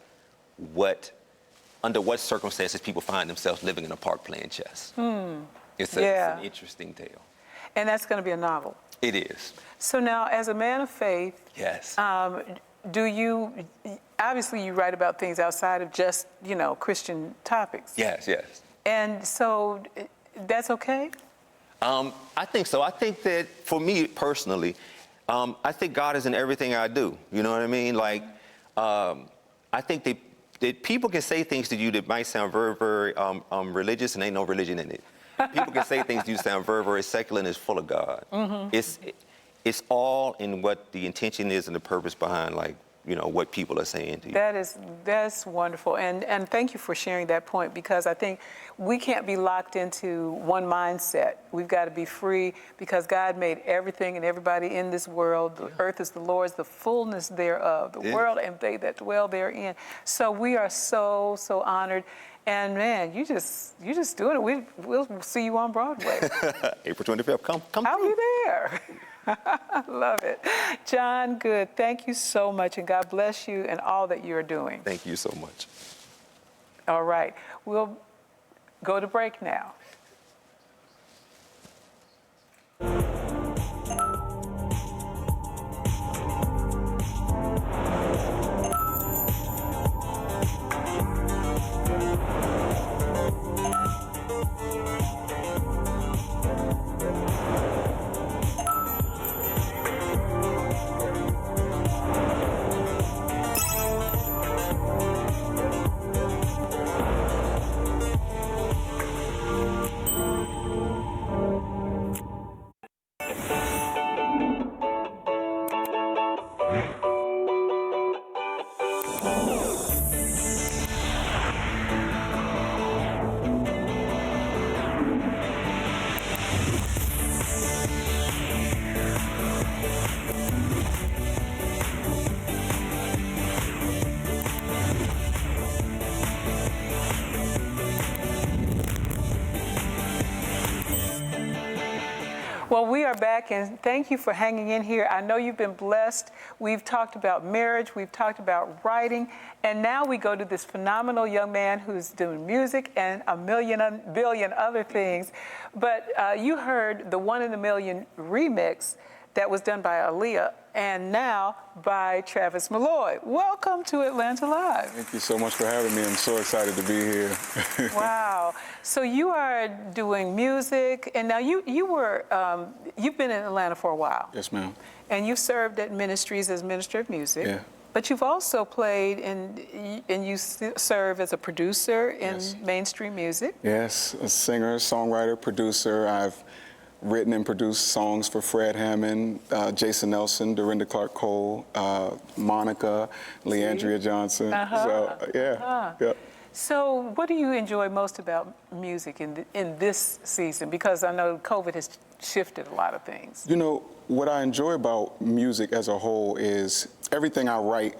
S5: under what circumstances people find themselves living in a park playing chess. It's an interesting tale.
S1: And that's going to be a novel?
S5: It is.
S1: So now, as a man of faith,
S5: yes.
S1: Obviously you write about things outside of just, Christian topics.
S5: Yes.
S1: And so that's okay?
S5: I think so. I think that for me personally, I think God is in everything I do. You know what I mean? Like, I think that people can say things to you that might sound very, very religious and ain't no religion in it. People can say things to you that sound very, very secular and it's full of God. It's all in what the intention is and the purpose behind, what people are saying to you.
S1: That's wonderful. And thank you for sharing that point, because I think we can't be locked into one mindset. We've got to be free, because God made everything and everybody in this world. The earth is the Lord's, the fullness thereof, the world and they that dwell therein. So we are so, so honored. And man, you just doing it. We'll see you on Broadway.
S5: April 25th. Come.
S1: I'll be there. I love it. Jon Goode, thank you so much, and God bless you and all that you're doing.
S5: Thank you so much.
S1: All right. We'll go to break now. Well, we are back, and thank you for hanging in here. I know you've been blessed. We've talked about marriage, we've talked about writing, and now we go to this phenomenal young man who's doing music and a billion other things. But you heard the One in a Million remix that was done by Aaliyah, and now by Travis Malloy. Welcome to Atlanta Live.
S6: Thank you so much for having me. I'm so excited to be here.
S1: Wow. So you are doing music, and now you've been in Atlanta for a while.
S6: Yes, ma'am.
S1: And you've served at ministries as minister of music.
S6: Yeah.
S1: But you've also played and you serve as a producer in mainstream music.
S6: Yes, a singer, songwriter, producer. I've written and produced songs for Fred Hammond, Jason Nelson, Dorinda Clark Cole, Monica, Leandria Johnson. Yeah.
S1: So what do you enjoy most about music in this season? Because I know COVID has shifted a lot of things.
S6: You know, what I enjoy about music as a whole is everything I write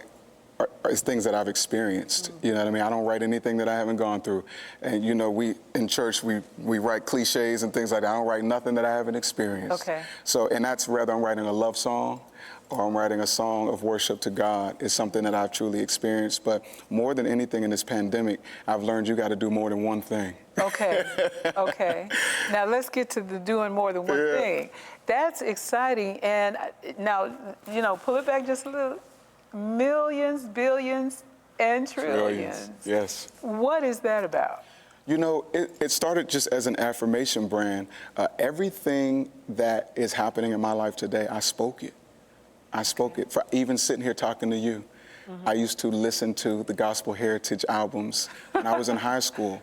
S6: is things that I've experienced. You know what I mean? I don't write anything that I haven't gone through. And you know, we in church we write cliches and things like that. I don't write nothing that I haven't experienced.
S1: Okay.
S6: So, and that's whether I'm writing a love song or I'm writing a song of worship to God, is something that I've truly experienced. But more than anything in this pandemic, I've learned you got to do more than one thing.
S1: Okay. Now let's get to the doing more than one thing. That's exciting. And now, you know, pull it back just a little. Millions, billions, and trillions.
S6: Yes.
S1: What is that about?
S6: You know, it started just as an affirmation brand. Everything that is happening in my life today, I spoke it. For even sitting here talking to you. I used to listen to the Gospel Heritage albums when I was in high school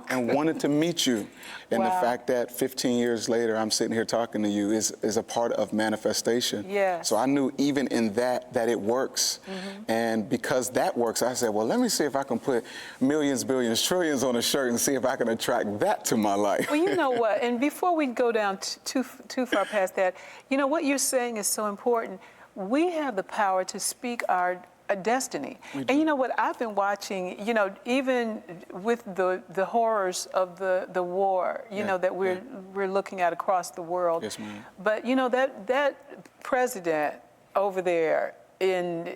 S6: and wanted to meet you. And the fact that 15 years later I'm sitting here talking to you is a part of manifestation.
S1: Yes.
S6: So I knew even in that it works. And because that works, I said, well, let me see if I can put millions, billions, trillions on a shirt and see if I can attract that to my life.
S1: Well, you know what? And before we go down too far past that, you know, what you're saying is so important. We have the power to speak our destiny. And you know what, I've been watching, you know, even with the horrors of the war, you know, that we're looking at across the world.
S6: Yes, ma'am.
S1: But you know, that president over there in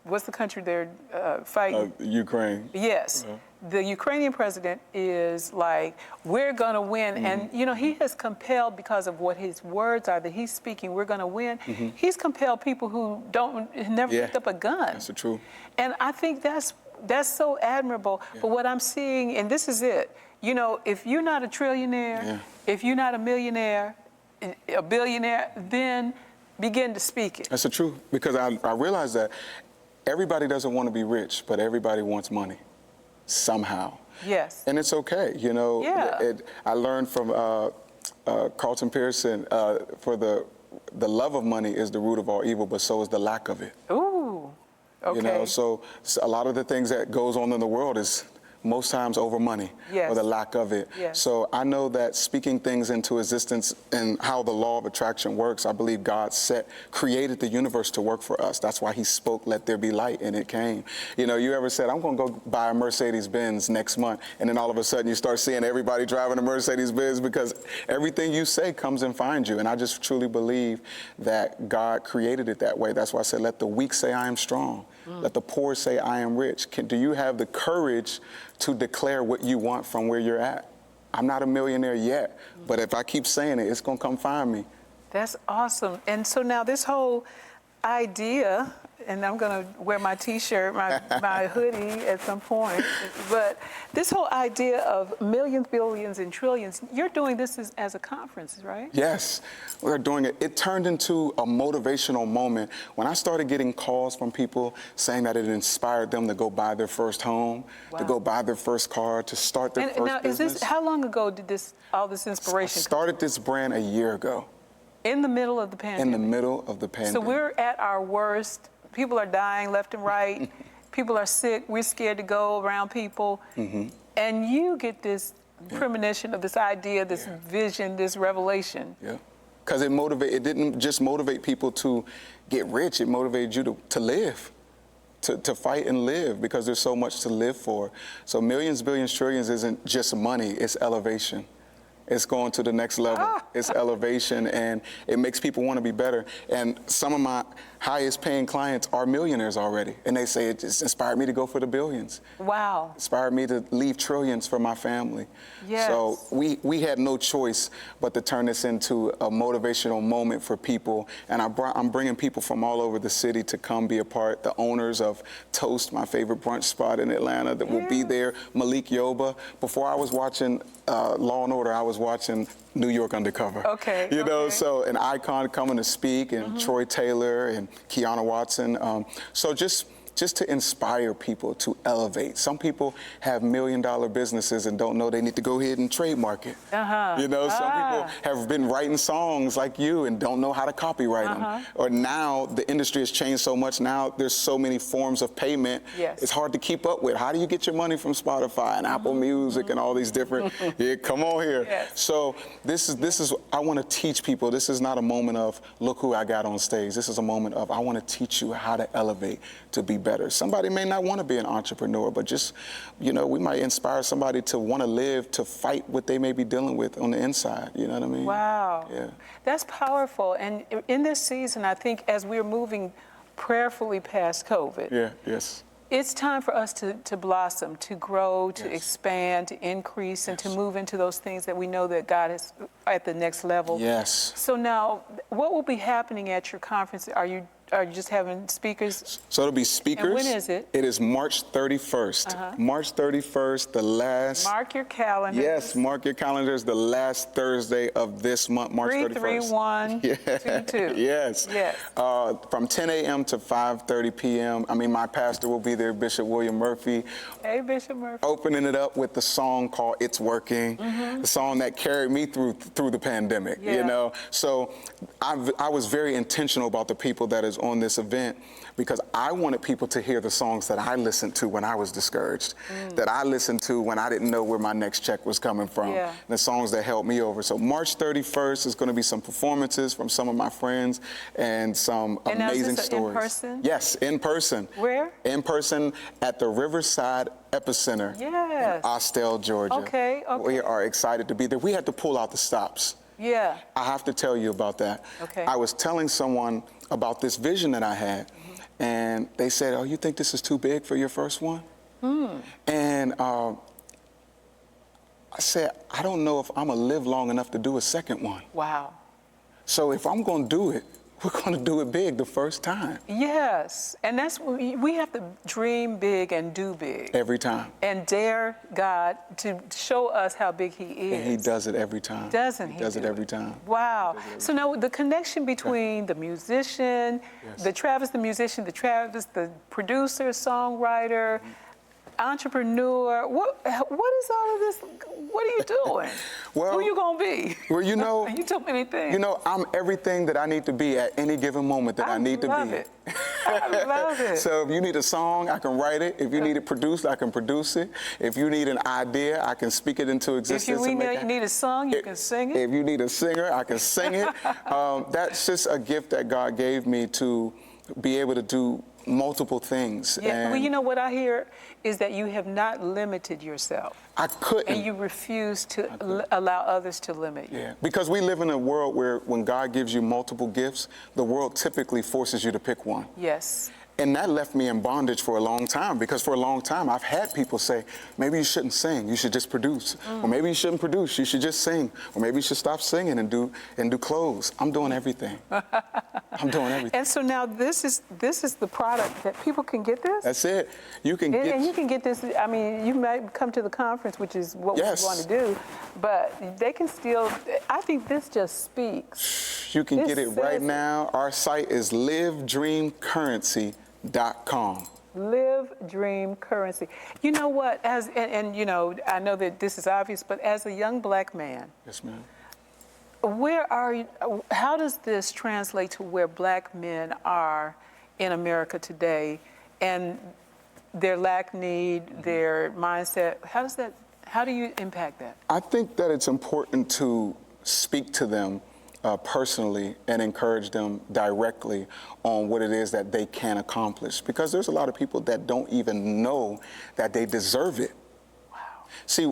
S1: what's the country they're fighting?
S6: Ukraine.
S1: Yes. The Ukrainian president is like, we're going to win. And, you know, he has compelled, because of what his words are that he's speaking, we're going to win. He's compelled people who never picked up a gun.
S6: That's the truth.
S1: And I think that's so admirable. But what I'm seeing, and this is it, you know, if you're not a trillionaire, if you're not a millionaire, a billionaire, then begin to speak it.
S6: That's the truth. Because I realize that everybody doesn't want to be rich, but everybody wants money. Somehow.
S1: Yes.
S6: And it's okay, you know.
S1: Yeah.
S6: I learned from Carlton Pearson, for the love of money is the root of all evil, but so is the lack of it.
S1: Ooh, okay.
S6: You know, so a lot of the things that goes on in the world is most times over money or the lack of it.
S1: Yes.
S6: So I know that speaking things into existence and how the law of attraction works, I believe God created the universe to work for us. That's why he spoke, let there be light, and it came. You know, you ever said, I'm going to go buy a Mercedes-Benz next month, and then all of a sudden you start seeing everybody driving a Mercedes-Benz because everything you say comes and finds you. And I just truly believe that God created it that way. That's why I said, let the weak say I am strong. Let the poor say I am rich. Do you have the courage to declare what you want from where you're at? I'm not a millionaire yet, but if I keep saying it, it's going to come find me.
S1: That's awesome. And so now this whole idea, and I'm going to wear my T-shirt, my hoodie at some point, but this whole idea of millions, billions, and trillions, you're doing this as a conference, right?
S6: Yes, we're doing it. It turned into a motivational moment when I started getting calls from people saying that it inspired them to go buy their first home, to go buy their first car, to start their first business.
S1: How long ago did all this inspiration
S6: I started this brand a year ago.
S1: In the middle of the pandemic?
S6: In the middle of the pandemic.
S1: So we're at our worst. People are dying left and right. People are sick. We're scared to go around people. And you get this premonition of this idea, this vision, this revelation.
S6: Yeah. Because it didn't just motivate people to get rich. It motivated you to live, to fight and live, because there's so much to live for. So millions, billions, trillions isn't just money. It's elevation. It's going to the next level. It's elevation, and it makes people want to be better. And some of my highest paying clients are millionaires already. And they say it just inspired me to go for the billions.
S1: Wow.
S6: Inspired me to leave trillions for my family.
S1: Yes.
S6: So we had no choice but to turn this into a motivational moment for people. And I'm bringing people from all over the city to come be a part. The owners of Toast, my favorite brunch spot in Atlanta, that will be there. Malik Yoba. Before I was watching Law and Order, I was watching New York Undercover.
S1: Okay.
S6: You know,
S1: okay.
S6: so an icon coming to speak, and Troy Taylor and Kiana Watson. So just to inspire people to elevate. Some people have million-dollar businesses and don't know they need to go ahead and trademark it. You know, some people have been writing songs like you and don't know how to copyright them. Or now the industry has changed so much. Now there's so many forms of payment.
S1: Yes.
S6: It's hard to keep up with. How do you get your money from Spotify and Apple Music and all these different? Yeah, come on here.
S1: Yes.
S6: So this is. I want to teach people. This is not a moment of look who I got on stage. This is a moment of I want to teach you how to elevate to be better. Somebody may not want to be an entrepreneur, but just, you know, we might inspire somebody to want to live, to fight what they may be dealing with on the inside. You know what I mean?
S1: Wow.
S6: Yeah.
S1: That's powerful. And in this season, I think as we're moving prayerfully past COVID,
S6: Yeah. Yes.
S1: it's time for us to blossom, to grow, to
S6: Yes.
S1: expand, to increase, and to
S6: Yes.
S1: move into those things that we know that God is at the next level.
S6: Yes.
S1: So now, what will be happening at your conference? Are you just having speakers?
S6: So it'll be speakers.
S1: And when is it?
S6: It is March 31st. March 31st, the last.
S1: Mark your calendar.
S6: Yes, mark your calendars. The last Thursday of this month, March 31st.
S1: 33122.
S6: Yes.
S1: Yes.
S6: From 10 a.m. to 5:30 p.m. I mean, my pastor will be there, Bishop William Murphy.
S1: Hey, Bishop Murphy.
S6: Opening it up with the song called "It's Working," the song that carried me through the pandemic.
S1: Yeah.
S6: You know, so I was very intentional about the people that is on this event, because I wanted people to hear the songs that I listened to when I was discouraged, that I listened to when I didn't know where my next check was coming from,
S1: Yeah.
S6: the songs that helped me over. So March 31st is going to be some performances from some of my friends and some
S1: And now, is
S6: amazing
S1: this
S6: stories.
S1: in person?
S6: Yes, in person.
S1: Where?
S6: In person at the Riverside Epicenter
S1: Yes.
S6: in Austell, Georgia.
S1: Okay, okay.
S6: We are excited to be there. We had to pull out the stops.
S1: Yeah.
S6: I have to tell you about that.
S1: Okay.
S6: I was telling someone about this vision that I had, and they said, "Oh, you think this is too big for your first one?" And I said, "I don't know if I'm gonna live long enough to do a second one.
S1: Wow.
S6: So if I'm gonna do it, we're gonna do it big the first time,
S1: Yes. And that's we have to dream big and do big.
S6: every time."
S1: And dare God to show us how big He is.
S6: And he does it every time.
S1: Doesn't he?
S6: Does it
S1: do
S6: every time.
S1: Wow. So now the connection between the musician, the Travis the musician, the Travis the producer, songwriter, entrepreneur. What is all of this? What are you doing?
S6: Well,
S1: who you gonna be?
S6: Well, you know,
S1: you too many things.
S6: You know, I'm everything that I need to be at any given moment that I need to
S1: love
S6: be.
S1: it. I love it.
S6: So if you need a song, I can write it. If you need it produced, I can produce it. If you need an idea, I can speak it into existence.
S1: If you need a song, you can sing it.
S6: If you need a singer, I can sing it. That's just a gift that God gave me to be able to do multiple things.
S1: Yeah, well,
S6: And
S1: you know what I hear is that you have not limited yourself.
S6: I couldn't.
S1: And you refuse to allow others to limit you.
S6: Yeah, because we live in a world where when God gives you multiple gifts, the world typically forces you to pick one.
S1: Yes.
S6: And that left me in bondage for a long time, because for a long time I've had people say, maybe you shouldn't sing, you should just produce. Or maybe you shouldn't produce, you should just sing. Or maybe you should stop singing and do clothes. I'm doing everything. I'm doing everything.
S1: And so now this is the product that people can get this?
S6: That's it. You can
S1: And
S6: get
S1: you can get this, I mean, you might come to the conference, which is what
S6: Yes.
S1: we want to do, but they can still, I think this just speaks.
S6: You can
S1: This
S6: get it right
S1: says it.
S6: now. Our site is livedreamcurrency.com.
S1: Live, dream, currency. You know what, and you know, I know that this is obvious, but as a young black man,
S6: Yes, ma'am.
S1: where are you, how does this translate to where black men are in America today and their lack need, their mindset? How do you impact that?
S6: I think that it's important to speak to them personally and encourage them directly on what it is that they can accomplish, because there's a lot of people that don't even know that they deserve it.
S1: Wow.
S6: See,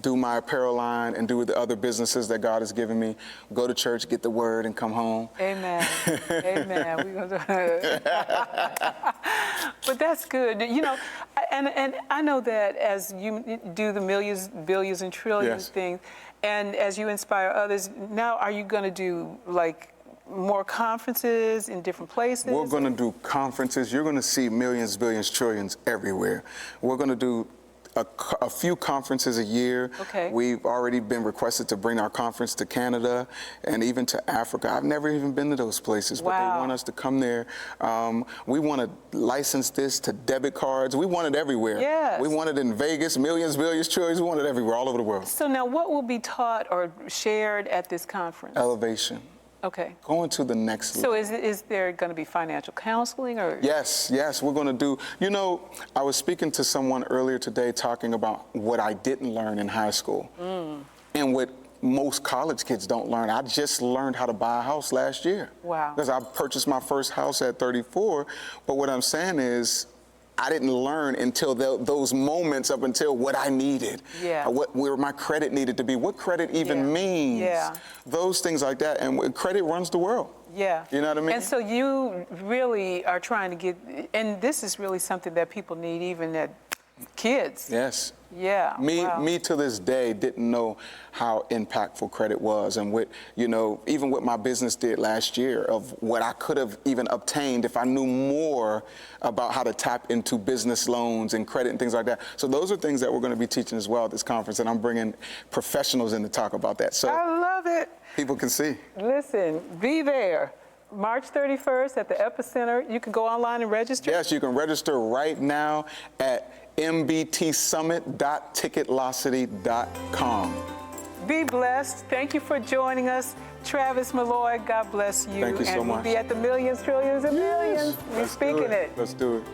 S6: do my apparel line and do the other businesses that God has given me, go to church, get the word, and come home.
S1: Amen. Amen. We're gonna but that's good. You know, and I know that as you do the millions, billions, and trillions
S6: Yes.
S1: things, and as you inspire others, now are you going to do like more conferences in different places?
S6: We're going to do conferences. You're going to see millions, billions, trillions everywhere. We're going to do a few conferences a year.
S1: Okay.
S6: We've already been requested to bring our conference to Canada and even to Africa. I've never even been to those places, but
S1: Wow.
S6: they want us to come there. We want to license this to debit cards. We want it everywhere.
S1: Yes.
S6: We want it in Vegas, millions, billions, trillions. We want it everywhere, all over the world.
S1: So now what will be taught or shared at this conference?
S6: Elevation.
S1: Okay.
S6: Going to the next level.
S1: So is there going to be financial counseling or?
S6: Yes, we're going to do, you know, I was speaking to someone earlier today talking about what I didn't learn in high school and what most college kids don't learn. I just learned how to buy a house last year.
S1: Wow.
S6: Because I purchased my first house at 34, but what I'm saying is I didn't learn until those moments up until what I needed,
S1: Yeah.
S6: where my credit needed to be, what credit even means,
S1: Yeah.
S6: those things like that. And credit runs the world.
S1: Yeah.
S6: You know what I mean?
S1: And so you really are trying to get, and this is really something that people need, even at kids.
S6: Yes.
S1: Yeah. Wow.
S6: Me to this day didn't know how impactful credit was, and what, you know, even what my business did last year, of what I could have even obtained if I knew more about how to tap into business loans and credit and things like that. So those are things that we're going to be teaching as well at this conference, and I'm bringing professionals in to talk about that, so
S1: I love it.
S6: people can see.
S1: Listen, be there. March 31st at the Epicenter. You can go online and register.
S6: Yes, you can register right now at mbtsummit.ticketlocity.com.
S1: Be blessed. Thank you for joining us. Travis Malloy, God bless you.
S6: Thank you so
S1: and we'll
S6: much.
S1: be at the millions, trillions, and millions. We're
S6: Let's do
S1: speaking it.
S6: Let's do it.